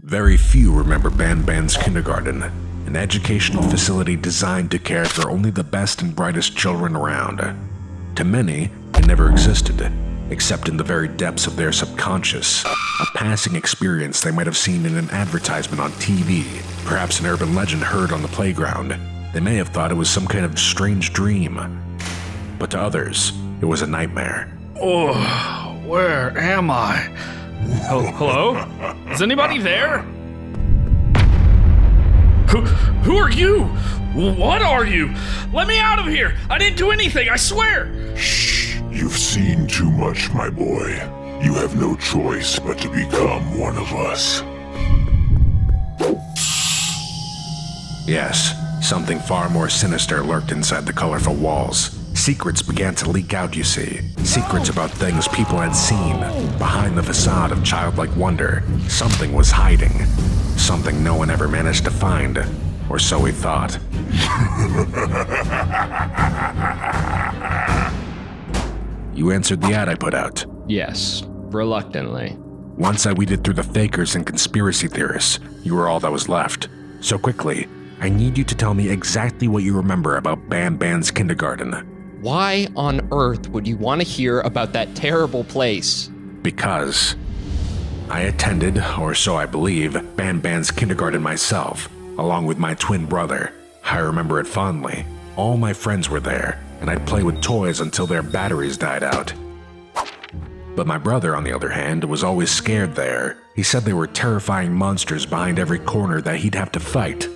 Very few remember BANBAN's kindergarten, an educational facility designed to care for only the best and brightest children around. To many, it never existed, except in the very depths of their subconscious, a passing experience they might have seen in an advertisement on TV, perhaps an urban legend heard on the playground. They may have thought it was some kind of strange dream. But to others, it was a nightmare. Oh, where am I? Hello? Is anybody there? Who are you? What are you? Let me out of here! I didn't do anything, I swear! Shh, you've seen too much, my boy. You have no choice but to become one of us. Yes, something far more sinister lurked inside the colorful walls. Secrets began to leak out, you see. Secrets about things people had seen. Behind the facade of childlike wonder, something was hiding. Something no one ever managed to find. Or so we thought. You answered the ad I put out. Yes, reluctantly. Once I weeded through the fakers and conspiracy theorists, you were all that was left. So quickly, I need you to tell me exactly what you remember about BANBAN's kindergarten. Why on earth would you want to hear about that terrible place? Because I attended, or so I believe, BANBAN's kindergarten myself, along with my twin brother. I remember it fondly. All my friends were there, and I'd play with toys until their batteries died out. But my brother, on the other hand, was always scared there. He said there were terrifying monsters behind every corner that he'd have to fight.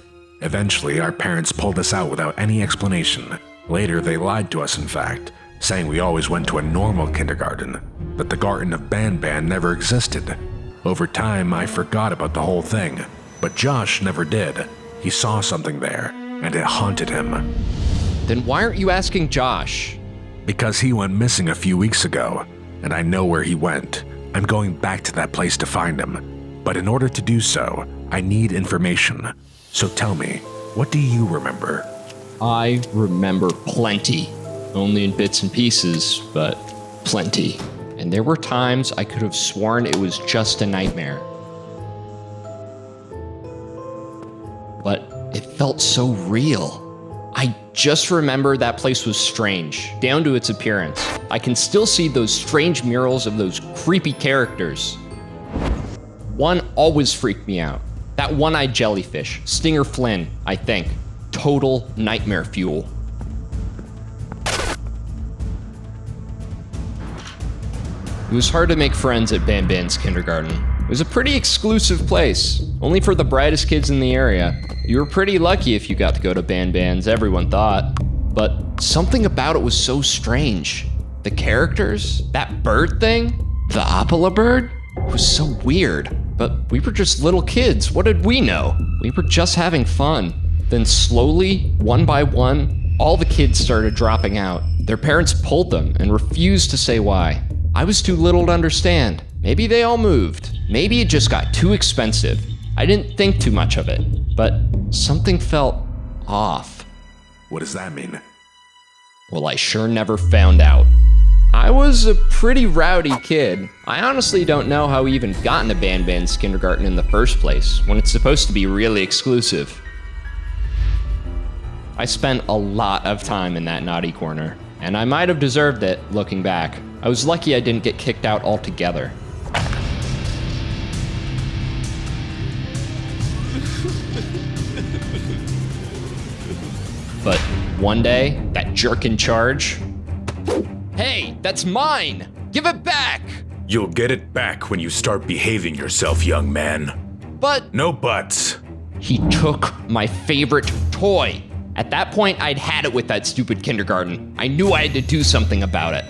Eventually, our parents pulled us out without any explanation. Later, they lied to us, in fact, saying we always went to a normal kindergarten, that the Garten of BANBAN never existed. Over time, I forgot about the whole thing, but Josh never did. He saw something there, and it haunted him. Then why aren't you asking Josh? Because he went missing a few weeks ago, and I know where he went. I'm going back to that place to find him. But in order to do so, I need information. So tell me, what do you remember? I remember plenty. Only in bits and pieces, but plenty. And there were times I could have sworn it was just a nightmare. But it felt so real. I just remember that place was strange, down to its appearance. I can still see those strange murals of those creepy characters. One always freaked me out. That one-eyed jellyfish, Stinger Flynn, I think. Total nightmare fuel. It was hard to make friends at BANBAN's kindergarten. It was a pretty exclusive place, only for the brightest kids in the area. You were pretty lucky if you got to go to BANBAN's, everyone thought. But something about it was so strange. The characters, that bird thing, the Apala bird, it was so weird. But we were just little kids, what did we know? We were just having fun. Then slowly, one by one, all the kids started dropping out. Their parents pulled them and refused to say why. I was too little to understand. Maybe they all moved. Maybe it just got too expensive. I didn't think too much of it, but something felt off. What does that mean? Well, I sure never found out. I was a pretty rowdy kid. I honestly don't know how we even got into BANBAN's kindergarten in the first place, when it's supposed to be really exclusive. I spent a lot of time in that naughty corner, and I might have deserved it, looking back. I was lucky I didn't get kicked out altogether. But one day, that jerk in charge... Hey, that's mine! Give it back! You'll get it back when you start behaving yourself, young man. But... No buts. He took my favorite toy. At that point, I'd had it with that stupid kindergarten. I knew I had to do something about it.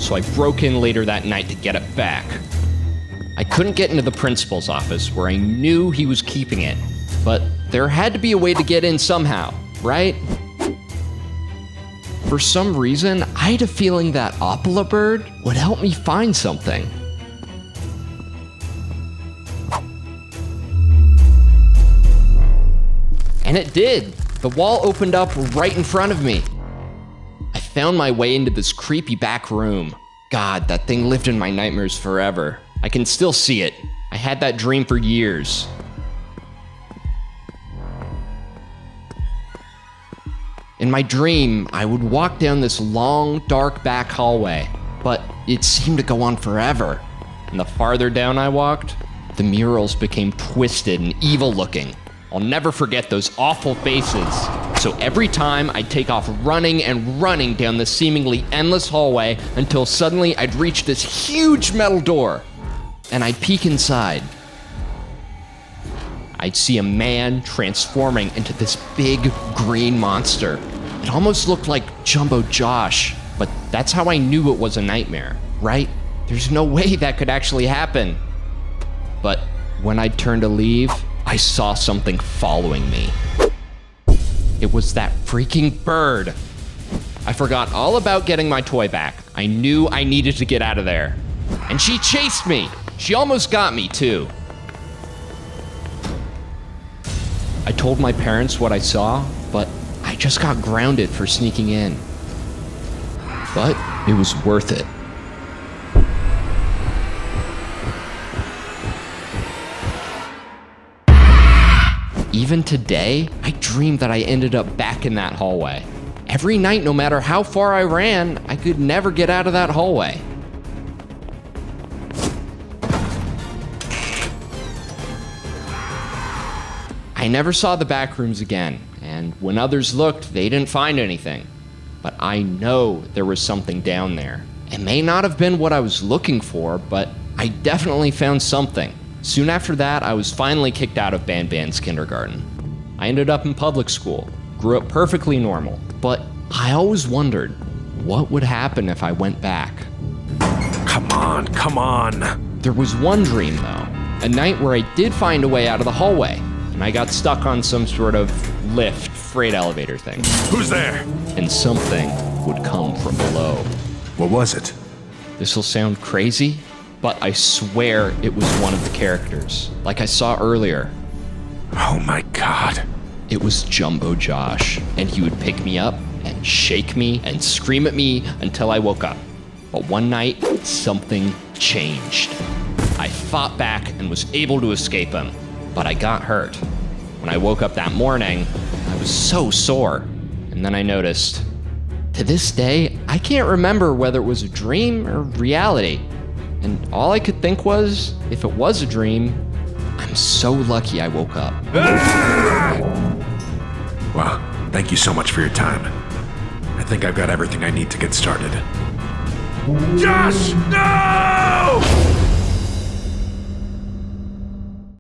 So I broke in later that night to get it back. I couldn't get into the principal's office where I knew he was keeping it, but there had to be a way to get in somehow, right? For some reason, I had a feeling that Apala bird would help me find something. And it did. The wall opened up right in front of me. I found my way into this creepy back room. God, that thing lived in my nightmares forever. I can still see it. I had that dream for years. In my dream, I would walk down this long, dark back hallway, but it seemed to go on forever. And the farther down I walked, the murals became twisted and evil looking. I'll never forget those awful faces. So every time I'd take off running and running down this seemingly endless hallway until suddenly I'd reach this huge metal door. And I'd peek inside. I'd see a man transforming into this big green monster. It almost looked like Jumbo Josh, but that's how I knew it was a nightmare, right? There's no way that could actually happen. But when I'd turn to leave, I saw something following me. It was that freaking bird. I forgot all about getting my toy back. I knew I needed to get out of there. And she chased me. She almost got me too. I told my parents what I saw, but I just got grounded for sneaking in. But it was worth it. Even today, I dream that I ended up back in that hallway. Every night, no matter how far I ran, I could never get out of that hallway. I never saw the back rooms again, and when others looked, they didn't find anything. But I know there was something down there. It may not have been what I was looking for, but I definitely found something. Soon after that, I was finally kicked out of BANBAN's kindergarten. I ended up in public school, grew up perfectly normal, but I always wondered, what would happen if I went back? Come on. There was one dream, though, a night where I did find a way out of the hallway, and I got stuck on some sort of lift, freight elevator thing, Who's there? and something would come from below. What was it? This'll sound crazy, but I swear it was one of the characters, like I saw earlier. Oh my god. It was Jumbo Josh, and he would pick me up and shake me and scream at me until I woke up. But one night, something changed. I fought back and was able to escape him, but I got hurt. When I woke up that morning, I was so sore, and then I noticed, to this day, I can't remember whether it was a dream or reality. And all I could think was, if it was a dream, I'm so lucky I woke up. Well, thank you so much for your time. I think I've got everything I need to get started. Josh, no!